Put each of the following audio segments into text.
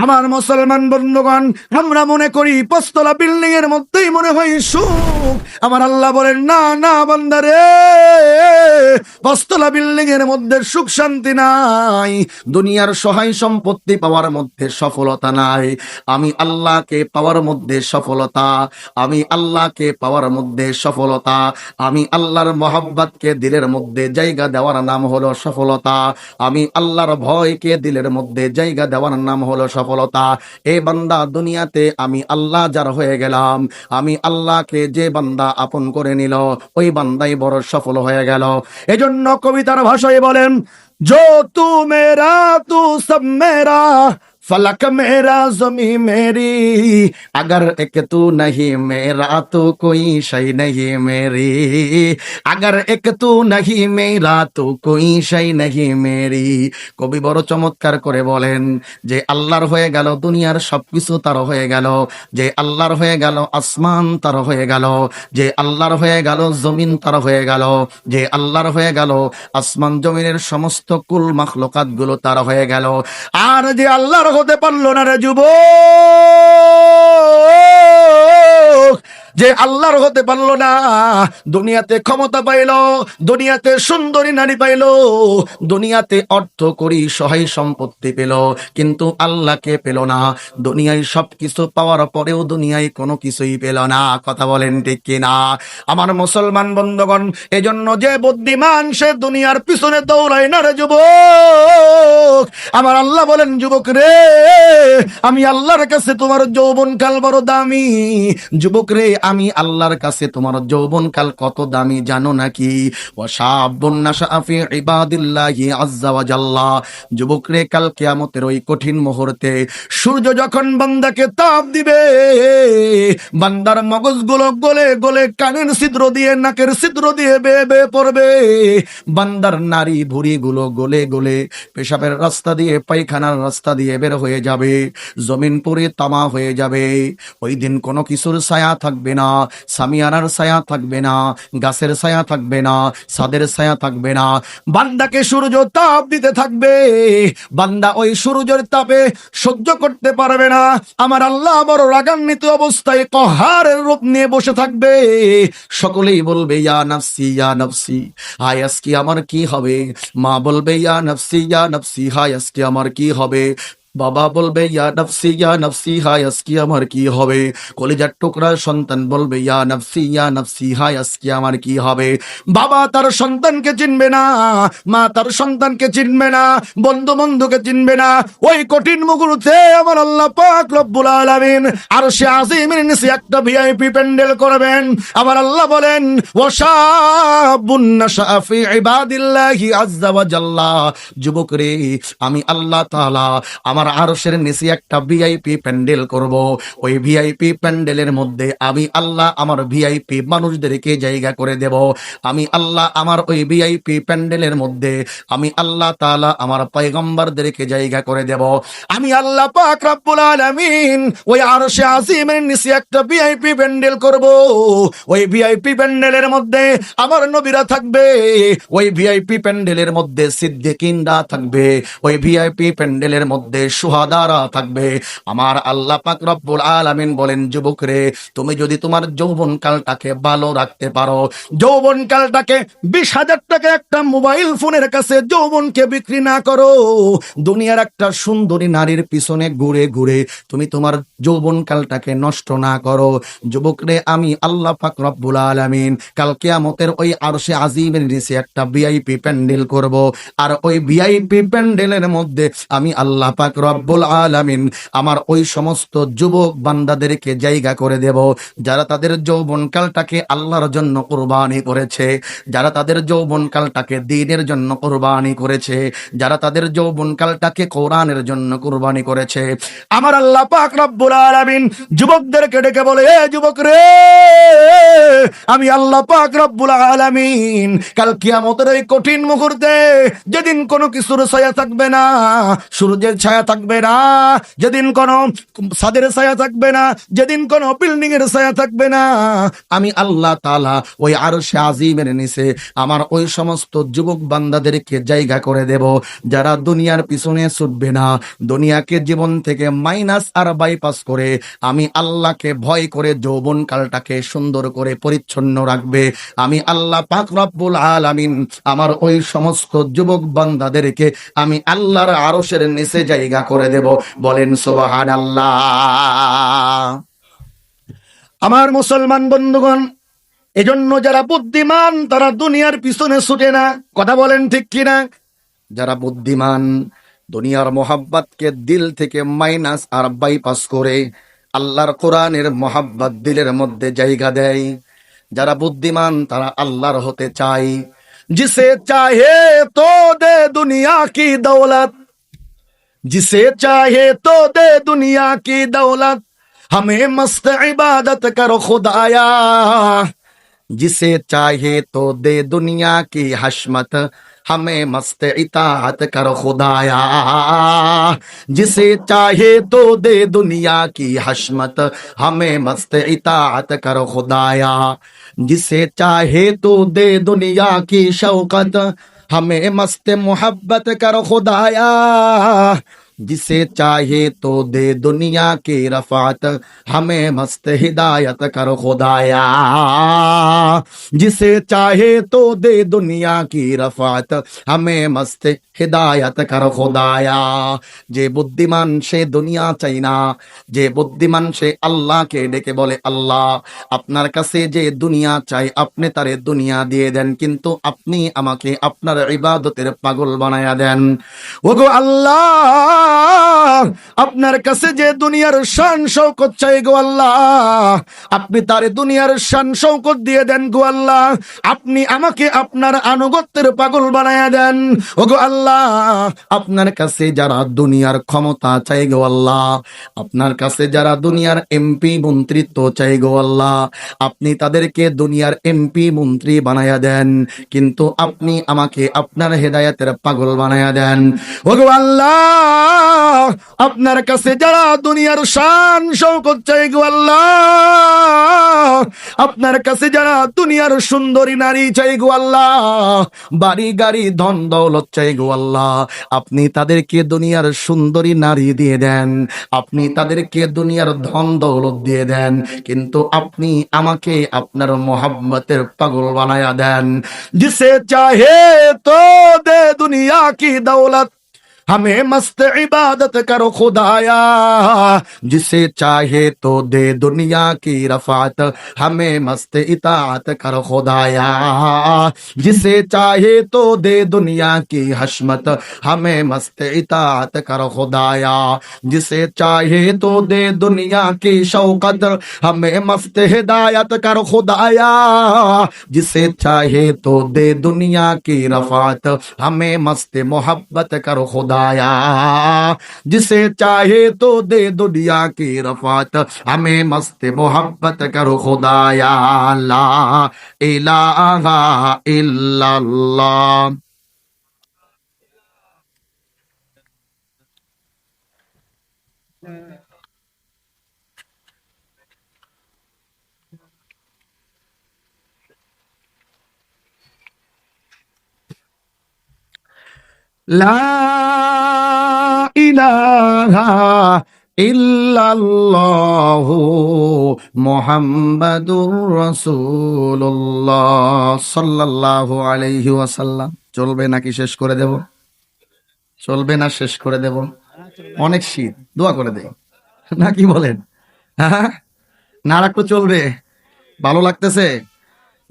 আমার মুসলমান বন্ধুগণ, আমরা মনে করি পাঁচতলা বিল্ডিং এর মধ্যেই মনে হয় সুখ। আমার আল্লাহ বলেন, না না বান্দারে, পাঁচতলা বিল্ডিং এর মধ্যে সুখ শান্তি নাই, দুনিয়ার সহায় সম্পত্তি পাওয়ার মধ্যে সফলতা নাই। আমি আল্লাহকে পাওয়ার মধ্যে সফলতা, আমি আল্লাহকে পাওয়ার মধ্যে সফলতা, আমি আল্লাহর মহব্বতকে দিলের মধ্যে জায়গা দেওয়ার নাম হলো সফলতা, আমি আল্লাহর ভয়কে দিলের মধ্যে জায়গা দেওয়ার নাম হলো সফলতা। এ বান্দা, দুনিয়াতে আমি আল্লাহ যার হয়ে গেলাম, আমি আল্লাহকে যে বান্দা আপন করে নিল, ওই বান্দাই বড় সফল হয়ে গেল। এজন্য কবিতার ভাষায় বলেন, जो तू मेरा तू सब मेरा, फलक मेरा जमी मेरी, अगर एक तू नहीं मेरा तो कोई शय नहीं मेरी, अगर एक तू नहीं मेरा तो कोई शय नहीं मेरी। কবি বড় চমৎকার করে বলেন যে আল্লাহর হয়ে গেল দুনিয়ার সবকিছু তার হয়ে গেল, যে আল্লাহর হয়ে গেল আসমান তার হয়ে গেল, যে আল্লাহর হয়ে গেল জমিন তার হয়ে গেল, যে আল্লাহর হয়ে গেল আসমান জমিনের সমস্ত কুল মাখলুকাত গুলো তার হয়ে গেল। আর যে আল্লাহর হতে পারলো না রে যুবক, যে আল্লাহর হতে পারলো না, দুনিয়াতে ক্ষমতা পাইলো, দুনিয়াতে সুন্দরী নারী পাইলো, দুনিয়াতে অর্থ করি সহায় সম্পত্তি পেল, কিন্তু আল্লাহকে পেল না। দুনিয়ায় সবকিছু পাওয়ার পরেও দুনিয়ায় কোনো কিছুই পেল না। কথা বলেন ঠিক কিনা আমার মুসলমান বন্ধুগণ? এজন্য যে বুদ্ধিমান সে দুনিয়ার পিছনে দৌড়ায় না রে যুবক। আমার আল্লাহ বলেন, যুবক রে, আমি আল্লাহর কাছে তোমার যৌবনকাল বড় দামি। যুবক রে, আমি আল্লাহর কাছে তোমার যৌবনকাল কত দামি জানো নাকি? ওয়াশাবুন নাশা ফি ইবাদিল্লাহি আযজা ওয়া জাল্লা। যুবক রে, কাল কিয়ামতের ওই কঠিন মুহূর্তে সূর্য যখন বান্দাকে তাপ দিবে, বান্দার মগজগুলো গলে গলে কানের ছিদ্র দিয়ে নাকের ছিদ্র দিয়ে বেয়ে বেয়ে পড়বে, বান্দার নারী ভুঁড়িগুলো গলে গলে পেশাবের রাস্তা দিয়ে পায়খানার রাস্তা দিয়ে বের হয়ে যাবে, জমিন পুরে তামা হয়ে যাবে। ওই দিন কোনো কিছুর ছায়া থাকবে না, সামিয়ানার ছায়া থাকবে না, গাছের ছায়া থাকবে না, ছাদের ছায়া থাকবে না। বান্দাকে সূর্য তাপ দিতে থাকবে, বান্দা ওই সূর্যের তাপে সহ্য করতে পারবে না। আমার আল্লাহ বড় রাগান্বিত অবস্থায় কহারের রূপ নিয়ে বসে থাকবে। সকলেই বলবে, ইয়া নাফসি ইয়া নাফসি, হায় আজকে আমার কি হবে? মা বলবে, ইয়া নাফসি ইয়া নাফসি, হায় আজকে আমার কি হবে? বাবা বলবে, ইয়া নাফসি হায় আজকে আমার কি হবে? কলিজার টুকরা সন্তান বলবে, ইয়া নাফসি হায় আজকে আমার কি হবে? বাবা তার সন্তানকে চিনবে না, মা তার সন্তানকে চিনবে না, বন্ধু বন্ধুকে চিনবে না। ওই কঠিন মুহূর্তে আমার আল্লাহ পাক রব্বুল আলামিন আরশে আজিমের নিচে একটা ভিআইপি প্যান্ডেল করবেন। আমার আল্লাহ বলেন, ওয়াশাবুন নাশা ফি ইবাদিল্লাহি আযজা ওয়া জাল্লা। যুবক রে, আমি আল্লাহ তাআলা আমার আরশের নিচে একটা ভিআইপি প্যান্ডেল করব। ওই ভিআইপি প্যান্ডেলের মধ্যে আমি আল্লাহ আমার ভিআইপি মানুষদেরকে জায়গা করে দেব। আমি আল্লাহ আমার ওই ভিআইপি প্যান্ডেলের মধ্যে আমি আল্লাহ তাআলা আমার পয়গম্বরদেরকে জায়গা করে দেব। আমি আল্লাহ পাক রব্বুল আলামিন ওই আরশে আজিমের নিচে একটা ভিআইপি প্যান্ডেল করব। ওই ভিআইপি প্যান্ডেলের মধ্যে আমার নবীরা থাকবে, ওই ভিআইপি প্যান্ডেলের মধ্যে সিদ্দিকিনরা থাকবে, ওই ভিআইপি প্যান্ডেলের মধ্যে সুহাদারা থাকবে। আমার আল্লাহ পাক রব্বুল আলামিন বলেন, যুবক রে, তুমি যদি তোমার যৌবনকালটাকে ভালো রাখতে পারো, যৌবনকালটাকে 20,000 টাকা একটা মোবাইল ফোনের কাছে যৌবনকে বিক্রি না করো, দুনিয়ার একটা সুন্দরী নারীর পিছনে ঘুরে ঘুরে তুমি তোমার যৌবনকালটাকে নষ্ট না করো, যুবক রে, আমি আল্লাহ পাক রব্বুল আলামিন কাল কিয়ামতের ওই আরশে আজিমের নিচে একটা ভিআইপি প্যান্ডেল করব। আর ওই ভিআইপি প্যান্ডেলের মধ্যে আমি আল্লাহ পাক রব্বুল আলামিন আমার ওই সমস্ত যুবক বান্দাদেরকে জায়গা করে দেব, যারা তাদের যৌবনকালটাকে আল্লাহর জন্য কুরবানি করেছে, যারা তাদের যৌবনকালটাকে দ্বীনের জন্য কুরবানি করেছে, যারা তাদের যৌবনকালটাকে কোরআনের জন্য কুরবানি করেছে। আমার আল্লাহ পাক রব্বুল আলামিন যুবকদেরকে ডেকে বলে, এ যুবক রে, আমি আল্লাহ পাক রব্বুল আলামিন কাল কিয়ামতের এই কঠিন মুহূর্তে, যেদিন কোনো কিছুর ছায়া থাকবে না, সূর্যের ছায়া থাকবে না, যেদিন কোনো ছাদের ছায়া থাকবে না, যেদিন কোনো বিল্ডিং এর ছায়া থাকবে না, আমি আল্লাহ তাআলা ওই আরশে আজিমের নিচে আমার ওই সমস্ত যুবক বান্দাদেরকে জায়গা করে দেব, যারা দুনিয়ার পিছনে ছুটবে না, দুনিয়াকে জীবন থেকে মাইনাস আর বাইপাস করে আমি আল্লাহকে ভয় করে যৌবন কালটাকে সুন্দর করে পরিচ্ছন্ন রাখবে। আমি আল্লাহ পাক রব্বুল আলামিন আমার ওই সমস্ত যুবক বান্দাদেরকে আমি আল্লাহর আরশের নিচে জায়গা করে দেব। বলেন সুবহানাল্লাহ। আমার মুসলমান বন্ধুগণ, এজন্য যারা বুদ্ধিমান তারা দুনিয়ার পিছনে ছুটে না। কথা বলেন ঠিক কিনা? যারা বুদ্ধিমান দুনিয়ার মোহাব্বতকে দিল থেকে মাইনাস আর বাইপাস করে আল্লাহর কোরআনের মোহাব্বত দিলের মধ্যে জায়গা দেয়। যারা বুদ্ধিমান তারা আল্লাহর হতে চায়। जिसे चाहे तो दे दुनिया की दौलत, जिसे चाहे तो दे दुनिया की दौलत, हमें मस्त इबादत करो खुदाया। जिसे चाहे तो दे दुनिया की हशमत, हमें मस्त इताअत करो खुदाया। जिसे चाहे तो दे दुनिया की हशमत, हमें मस्त इताअत करो खुदाया। जिसे चाहे तो दे दुनिया की शौकत, हमें मस्त मोहब्बत करो खुदाया। जिसे चाहे तो दे दुनिया की रफात, हमें मस्त हिदायत करो खुदाया। जिसे चाहे तो दे दुनिया की रफात, हमें मस्त हिदायत करो खुदाया। যে বুদ্ধিমান সে দুনিয়া চাই না, যে বুদ্ধিমান সে আল্লাহকে ডেকে বলে আল্লাহ আপনার কাছে যে দুনিয়া চাই আপনি তারে দুনিয়া দিয়ে দেন, কিন্তু আপনি আমাকে আপনার ইবাদতের পাগল বানায়া দেন। ওগো আল্লাহ, আপনার কাছে যে দুনিয়ার শান শৌকত চাই গো আল্লাহ, আপনি তারে দুনিয়ার শান শৌকত দিয়ে দেন গো আল্লাহ। আপনি আমাকে আপনার আনুগত্যের পাগল বানায়া দেন। ওগো আল্লাহ, আপনার কাছে যারা দুনিয়ার ক্ষমতা চাই গো আল্লাহ, আপনার কাছে যারা দুনিয়ার এমপি মন্ত্রিত্ব চাই গো আল্লাহ, আপনি তাদেরকে দুনিয়ার এমপি মন্ত্রী বানায়া দেন, কিন্তু আপনি আমাকে আপনার হেদায়েতের পাগল বানায়া দেন। ওগো আল্লাহ, আপনার কাছে যারা দুনিয়ার শান শৌকত চাই গো আল্লাহ, আপনার কাছে যারা দুনিয়ার সুন্দরী নারী চাই গো আল্লাহ, বাড়ি গাড়ি ধন দৌলত চাই গো আল্লাহ, আপনি তাদেরকে দুনিয়ার সুন্দরী নারী দিয়ে দেন, আপনি তাদেরকে দুনিয়ার ধন দৌলত দিয়ে দেন, কিন্তু আপনি আমাকে আপনার মোহাব্বতের পাগল বানায়া দেন। जिसे चाहे तो दे दुनिया की दौलत, हमें मस्त इबादत करो खुदाया। जिसे चाहे तो दे दुनिया की रफात, हमें मस्त इताअत करो खुदाया। जिसे चाहे तो दे दुनिया की हशमत, हमें मस्त इताअत करो खुदाया। जिसे चाहे तो दे दुनिया की शौकत, हमें मस्त हिदायत करो खुदाया। जिसे चाहे तो दे दुनिया की रफात, हमें मस्त मोहब्बत करो खुदाया। जिसे चाहे तो दे दुनिया की रफात, हमें मस्त मोहब्बत करो खुदाया। ला इलाहा इल्लल्लाह। লা ইলাহা ইল্লাল্লাহু মুহাম্মাদুর রাসূলুল্লাহ সাল্লাল্লাহু আলাইহি ওয়াসাল্লাম। চলবে নাকি শেষ করে দেব? চলবে না শেষ করে দেব? অনেক শীত, দোয়া করে দেই নাকি বলেন? হ্যাঁ, না রাখলে চলবে? ভালো লাগতেছে?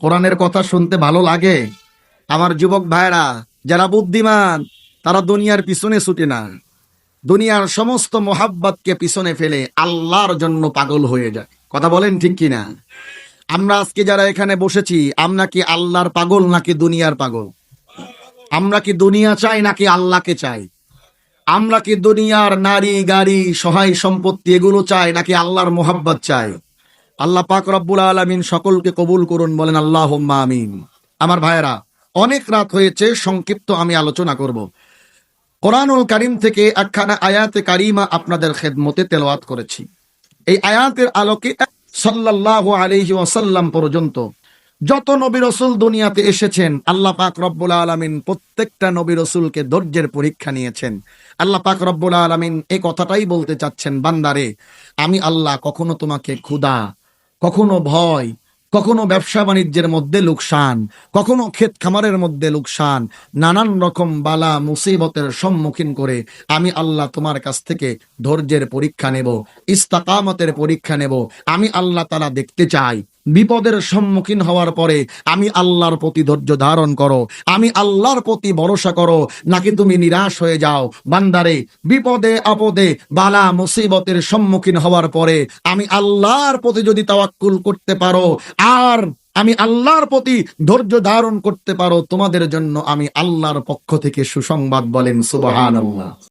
কোরআনের কথা শুনতে ভালো লাগে? আমার যুবক ভাইরা যারা বুদ্ধিমান তারা দুনিয়ার পিছনে ছুটে না, দুনিয়ার সমস্ত মোহাব্বতকে পিছনে ফেলে আল্লাহর জন্য পাগল হয়ে যায়। কথা বলেন ঠিক কিনা? আমরা আজকে যারা এখানে বসেছি, আমরা কি আল্লাহর পাগল নাকি দুনিয়ার পাগল? আমরা কি দুনিয়া চাই নাকি আল্লাহকে চাই? আমরা কি দুনিয়ার নারী গাড়ি সহায় সম্পত্তি এগুলো চাই নাকি আল্লাহর মোহাব্বত চাই? আল্লাহ পাক রব্বুল আলামিন সকলকে কবুল করুন, বলেন আল্লাহুম্মা আমিন। আমার ভাইয়েরা, অনেক রাত হয়েছে, সংক্ষিপ্ত আমি আলোচনা করব। কোরআনুল কারীম থেকে একখানা আয়াতে কারিমা আপনাদের খেদমতে তেলাওয়াত করেছি। এই আয়াতের আলোকে সাল্লাল্লাহু আলাইহি ওয়াসাল্লাম পর্যন্ত যত নবী রাসূল দুনিয়াতে এসেছেন, আল্লাহ পাক রব্বুল আলামিন প্রত্যেকটা নবী রাসূলকে ধৈর্যের পরীক্ষা নিয়েছেন। আল্লাহ পাক রব্বুল আলামিন এই কথাটাই বলতে চাচ্ছেন, বান্দারে আমি আল্লাহ কখনো তোমাকে ক্ষুধা, কখনো ভয়, কখনো ব্যবসা বাণিজ্যের মধ্যে লোকসান, কখনো ক্ষেত খামারের মধ্যে লোকসান, নানান রকম বালা মুসিবতের সম্মুখীন করে আমি আল্লাহ তোমার কাছ থেকে ধৈর্যের পরীক্ষা নেব, ইস্তিকামতের পরীক্ষা নেব। আমি আল্লাহ তাআলা দেখতে চাই বিপদের সম্মুখীন হওয়ার পরে আমি আল্লাহর প্রতি ধৈর্য ধারণ করো, আমি আল্লাহর প্রতি ভরসা করো, নাকি তুমি নিরাশ হয়ে যাও। বান্দারে বিপদে আপদে বালা মুসিবতের সম্মুখীন হওয়ার পরে আমি আল্লাহর প্রতি যদি তাওয়াক্কুল করতে পারো আর আমি আল্লাহর প্রতি ধৈর্য ধারণ করতে পারো, তোমাদের জন্য আমি আল্লাহর পক্ষ থেকে সুসংবাদ, বলেন সুবহানাল্লাহ।